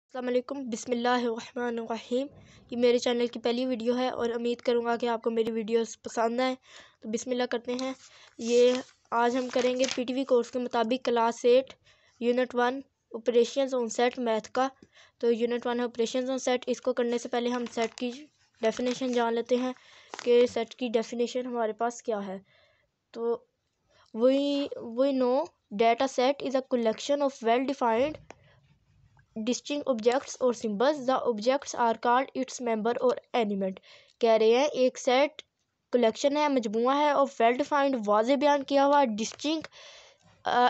अस्सलाम वालेकुम बिस्मिल्लाहिर्रहमानिर्रहीम। ये मेरे चैनल की पहली वीडियो है और उम्मीद करूँगा कि आपको मेरी वीडियोस पसंद आए। तो बिस्मिल्लाह करते हैं। ये आज हम करेंगे पीटीवी कोर्स के मुताबिक class 8 unit 1 operations on SAT math का। तो यूनिट 1 है ऑपरेशंस ऑन सेट। इसको करने से पहले हम सेट की डेफिनेशन जान लेते हैं कि सेट की डेफिनेशन हमारे पास क्या है। तो we know data set is a collection of well defined distinct objects और symbols. The objects are called its member और एलिमेंट। कह रहे हैं एक सेट कलेक्शन है, मजमुआ है और वेल डिफाइंड वाज़े बयान किया हुआ डिस्टिंक्ट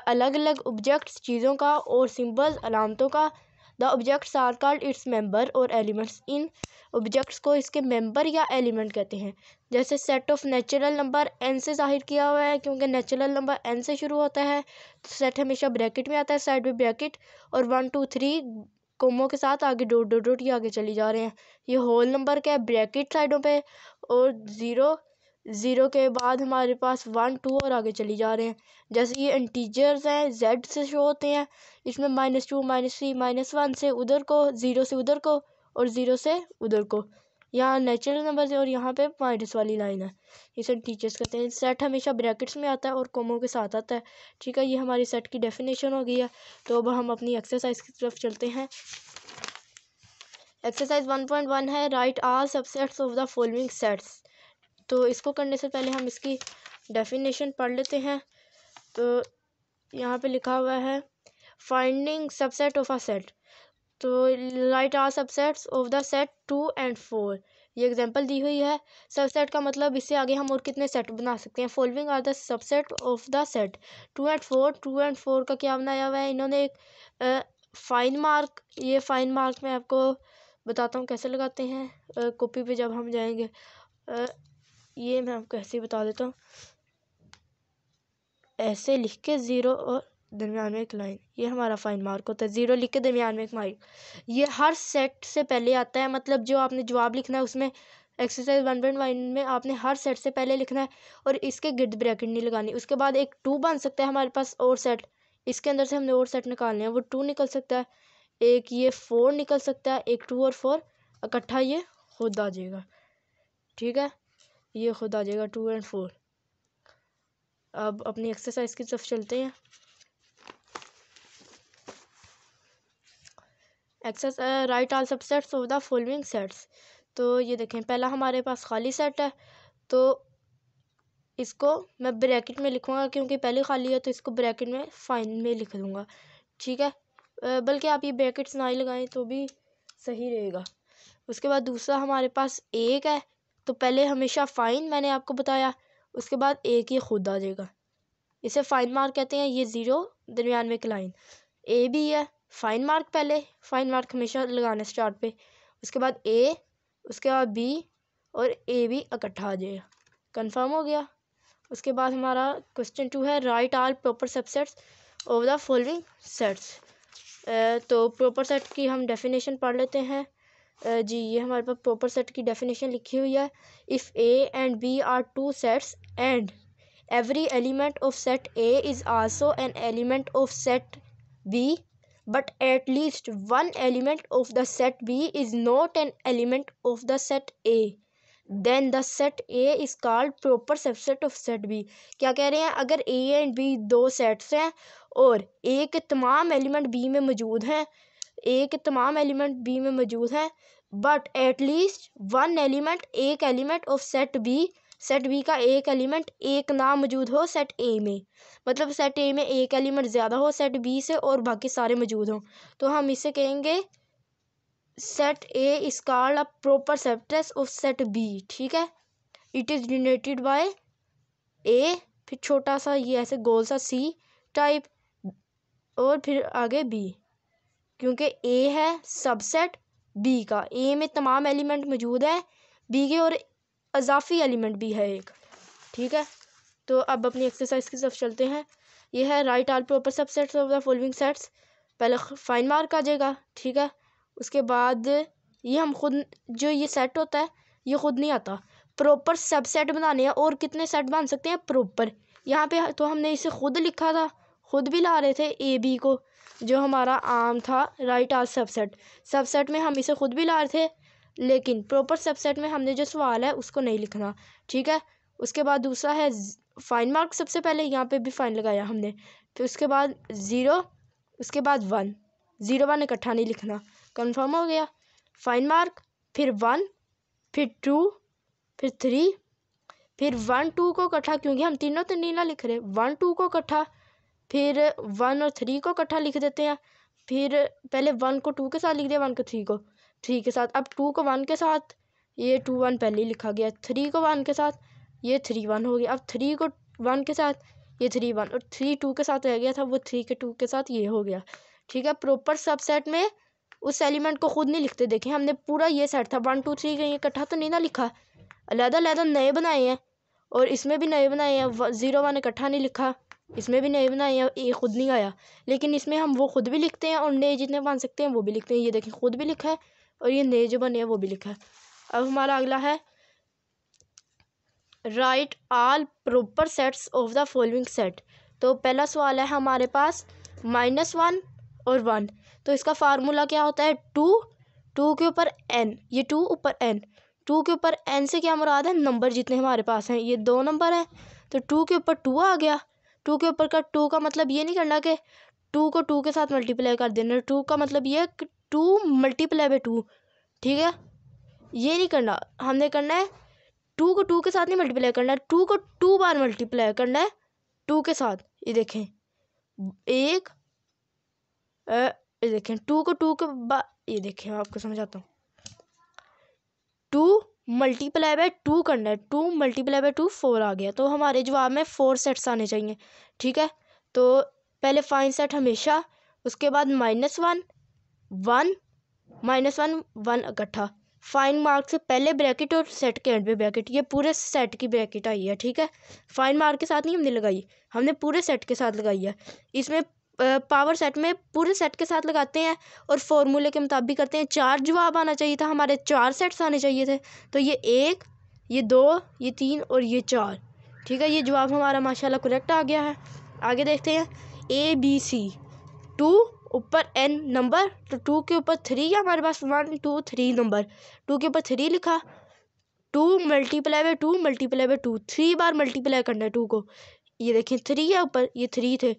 अलग अलग ऑब्जेक्ट्स चीज़ों का और सिंबल्स अलामतों का। The objects are called its member और एलिमेंट्स। इन ऑब्जेक्ट्स को इसके मेंबर या एलिमेंट कहते हैं। जैसे set of natural number N से जाहिर किया हुआ है, क्योंकि नेचुरल नंबर एन से शुरू होता है तो सेट हमेशा ब्रैकेट में आता है, साइड में ब्रैकेट और 1 2 3 कोमों के साथ आगे डॉट डॉट डॉट ये आगे चली जा रहे हैं। ये होल नंबर का है, ब्रैकेट साइडों पे और ज़ीरो के बाद हमारे पास 1 2 और आगे चली जा रहे हैं। जैसे ये इंटीजर्स हैं, जेड से शो होते हैं। इसमें -2 -3 -1 से उधर को, 0 से उधर को और 0 से उधर को। यहाँ नेचुरल नंबर है और यहाँ पे माइनस वाली लाइन है। इसे टीचर्स कहते हैं। सेट हमेशा ब्रैकेट्स में आता है और कोमों के साथ आता है। ठीक है, ये हमारी सेट की डेफिनेशन हो गई है। तो अब हम अपनी एक्सरसाइज की तरफ चलते हैं। एक्सरसाइज 1.1 है right all subsets of the following sets. तो इसको करने से पहले हम इसकी डेफिनेशन पढ़ लेते हैं। तो यहाँ पे लिखा हुआ है finding subset of a set. तो write all subsets of the set 2 and 4। ये एग्जांपल दी हुई है। सबसेट का मतलब इससे आगे हम और कितने सेट बना सकते हैं। Following are the subset of the set 2 and 4। 2 and 4 का क्या बनाया हुआ है इन्होंने, एक फाइन मार्क। ये फाइन मार्क मैं आपको बताता हूँ कैसे लगाते हैं। कॉपी पे जब हम जाएंगे, ये मैं आपको ऐसे ही बता देता हूँ। ऐसे लिख के 0 और दरमियान में एक लाइन, ये हमारा फाइन मार्क होता है। 0 लिख के दरमियान में एक मार्क। ये हर सेट से पहले आता है, मतलब जो आपने जवाब लिखना है उसमें एक्सरसाइज 1.1 में आपने हर सेट से पहले लिखना है और इसके गिर्द ब्रैकेट नहीं लगानी। उसके बाद एक 2 बन सकता है हमारे पास और सेट, इसके अंदर से हमने और सेट निकालने हैं, वो 2 निकल सकता है। एक ये 4 निकल सकता है, एक 2 और 4 इकट्ठा ये खुद आ जाएगा। ठीक है, ये खुद आ जाएगा 2 and 4। अब अपनी एक्सरसाइज की तरफ चलते हैं। Exercise right all subsets of the following sets. तो ये देखें, पहला हमारे पास खाली सेट है तो इसको मैं ब्रैकेट में लिखूंगा, क्योंकि पहले खाली है तो इसको ब्रैकेट में फाइन में लिख दूंगा। ठीक है, बल्कि आप ये ब्रैकेट्स ना ही लगाएं तो भी सही रहेगा। उसके बाद दूसरा हमारे पास एक है तो पहले हमेशा फाइन, मैंने आपको बताया, उसके बाद एक ये खुद आ जाएगा, इसे फाइन मार्क कहते हैं। ये 0 दरमियान में एक लाइन। ए भी है, फाइन मार्क पहले, फाइन मार्क हमेशा लगाना स्टार्ट पे, उसके बाद ए, उसके बाद बी और ए भी इकट्ठा आ जाएगा। कंफर्म हो गया। उसके बाद हमारा क्वेश्चन 2 है right all proper subsets of the following sets. तो प्रॉपर सेट की हम डेफिनेशन पढ़ लेते हैं। जी, ये हमारे पास प्रॉपर सेट की डेफिनेशन लिखी हुई है। If A and B are 2 sets and every element of set A is also an element of set B, but at least one element of the set B is not an element of the set A, then the set A is called proper subset of set B। क्या कह रहे हैं, अगर A and B 2 sets हैं और A के तमाम element B में मौजूद हैं, A के तमाम एलिमेंट B में मौजूद हैं, but at least one element, एक एलिमेंट ऑफ सेट बी का एक एलिमेंट एक ना मौजूद हो सेट ए में, मतलब सेट ए में एक एलिमेंट ज़्यादा हो सेट बी से और बाकी सारे मौजूद हों, तो हम इसे कहेंगे set A is called a proper subset of set B. ठीक है, it is denoted by A, फिर छोटा सा ये ऐसे गोल सा सी टाइप और फिर आगे बी, क्योंकि ए है सबसेट बी का, ए में तमाम एलिमेंट मौजूद है बी के और अजाफी एलिमेंट भी है एक। ठीक है, तो अब अपनी एक्सरसाइज की तरफ चलते हैं। ये है right all proper subsets of the following sets. पहले फाइन मार्क आ जाएगा। ठीक है, उसके बाद ये हम खुद, जो ये सेट होता है ये खुद नहीं आता, प्रॉपर सबसेट बनाने हैं। और कितने सेट बन सकते हैं प्रॉपर, यहाँ पे तो हमने इसे खुद लिखा था, खुद भी ला रहे थे ए बी को, जो हमारा आम था राइट आल सबसेट। सबसेट में हम इसे खुद भी ला रहे थे, लेकिन प्रॉपर सबसेट में हमने जो सवाल है उसको नहीं लिखना, ठीक है। उसके बाद दूसरा है फाइन मार्क, सबसे पहले यहाँ पे भी फाइन लगाया हमने, फिर उसके बाद 0, उसके बाद 1, 0 1 इकट्ठा नहीं लिखना, कंफर्म हो गया। फाइन मार्क, फिर 1, फिर 2, फिर 3, फिर 1 2 को इकट्ठा, क्योंकि हम तीनों तो नहीं ना लिख रहे, 1 2 को इकट्ठा, फिर 1 और 3 को इकट्ठा लिख देते हैं, फिर पहले 1 को 2 के साथ लिख दिया, 1 को 3 को 3 के साथ, अब 2 को 1 के साथ, ये 2 1 पहले ही लिखा गया, 3 को 1 के साथ, ये 3 1 हो गया, अब 3 को 1 के साथ, ये 3 1, और 3 2 के साथ रह गया था, वो 3 के 2 के साथ ये हो गया, ठीक है। प्रॉपर सबसेट में उस एलिमेंट को खुद नहीं लिखते, देखें हमने पूरा ये सेट था 1 2 3 कहीं इकट्ठा तो नहीं ना लिखा, अलग-अलग नए बनाए हैं, और इसमें भी नए बनाए हैं, 0 1 इकट्ठा नहीं लिखा, इसमें भी नए बनाए हैं, ये खुद नहीं आया, लेकिन इसमें हम वो खुद भी लिखते हैं और नए जितने बन सकते हैं वो भी लिखते हैं, ये देखें खुद भी लिखा है और ये नए जो बने हैं वो भी लिखा है। अब हमारा अगला है right all proper sets of the following set. तो पहला सवाल है हमारे पास -1 और 1, तो इसका फार्मूला क्या होता है, 2 के ऊपर n, ये 2 ऊपर n, 2 के ऊपर n से क्या मुराद है, नंबर जितने हमारे पास हैं, ये 2 नंबर हैं, तो 2 के ऊपर 2 आ गया, 2 के ऊपर का 2 का मतलब ये नहीं करना कि 2 को 2 के साथ मल्टीप्लाई कर देना, 2 का मतलब ये 2 मल्टीप्लाई बाय 2, ठीक है, ये नहीं करना, हमने करना है 2 को 2 के साथ नहीं मल्टीप्लाई करना है, 2 को 2 बार मल्टीप्लाई करना है 2 के साथ, ये देखें एक, ये देखें 2 को 2 के बाद, ये देखें आपको समझाता हूँ, 2 मल्टीप्लाई बाय 2 करना है, 2 मल्टीप्लाई बाय 2 4 आ गया, तो हमारे जवाब में 4 सेट्स आने चाहिए, ठीक है। तो पहले फाइन सेट हमेशा, उसके बाद -1 1 -1 1 इकट्ठा, फाइन मार्क से पहले ब्रैकेट और सेट के एंड पे ब्रैकेट, ये पूरे सेट की ब्रैकेट आई है, ठीक है। फाइन मार्क के साथ नहीं हमने लगाई, हमने पूरे सेट के साथ लगाई है, इसमें पावर सेट में पूरे सेट के साथ लगाते हैं और फॉर्मूले के मुताबिक करते हैं, 4 जवाब आना चाहिए था, हमारे 4 सेट्स आने चाहिए थे, तो ये 1, ये 2, ये 3 और ये 4, ठीक है, ये जवाब हमारा माशाल्लाह करेक्ट आ गया है। आगे देखते हैं ABC, 2 ऊपर n नंबर, तो 2 के ऊपर 3 है हमारे पास, 1 2 3 नंबर, 2 के ऊपर 3 लिखा, 2 multiply by 2 multiply by 2, 3 bar multiply करना है 2 को, ये देखें 3 है ऊपर, ये 3 थे,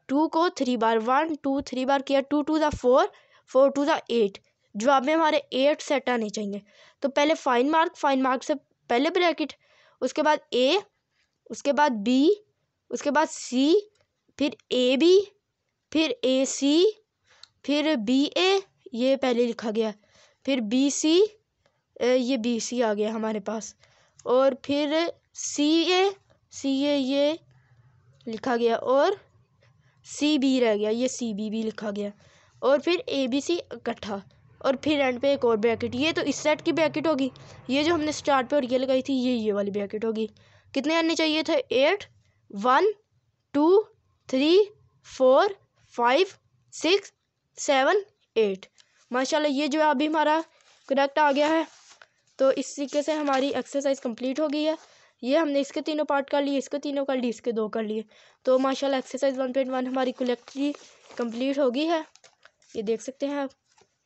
2 को 3 बार, 1 2 3 बार किया, 2 2 दा 4 4 2 दा 8, जवाब में हमारे 8 सेट आने चाहिए। तो पहले फाइन मार्क से पहले ब्रैकेट, उसके बाद A, उसके बाद B, उसके बाद C, फिर AB, फिर AC, फिर BA, ये पहले लिखा गया, फिर BC, ये BC आ गया हमारे पास, और फिर CA ये लिखा गया, और CB रह गया, ये CB भी लिखा गया, और फिर ABC इकट्ठा, और फिर एंड पे एक और ब्रैकेट, ये तो इस सेट की ब्रैकेट होगी, ये जो हमने स्टार्ट पे और ये लगाई थी ये वाली ब्रैकेट होगी। कितने आने चाहिए थे, 8 1 2 3 4 5 6 7 8, माशाल्लाह ये जो अभी हमारा करेक्ट आ गया है। तो इस तरीके से हमारी एक्सरसाइज कंप्लीट हो गई है, ये हमने इसके तीनों पार्ट कर लिए, इसके तीनों कर लिए, इसके 2 कर लिए, तो माशाल्लाह एक्सरसाइज 1.1 हमारी कलेक्टली कंप्लीट हो गई है, ये देख सकते हैं आप,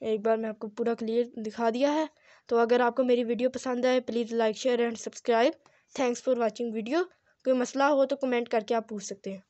एक बार मैं आपको पूरा क्लियर दिखा दिया है। तो अगर आपको मेरी वीडियो पसंद आए please like share and subscribe. Thanks for watching video. कोई मसला हो तो कमेंट करके आप पूछ सकते हैं।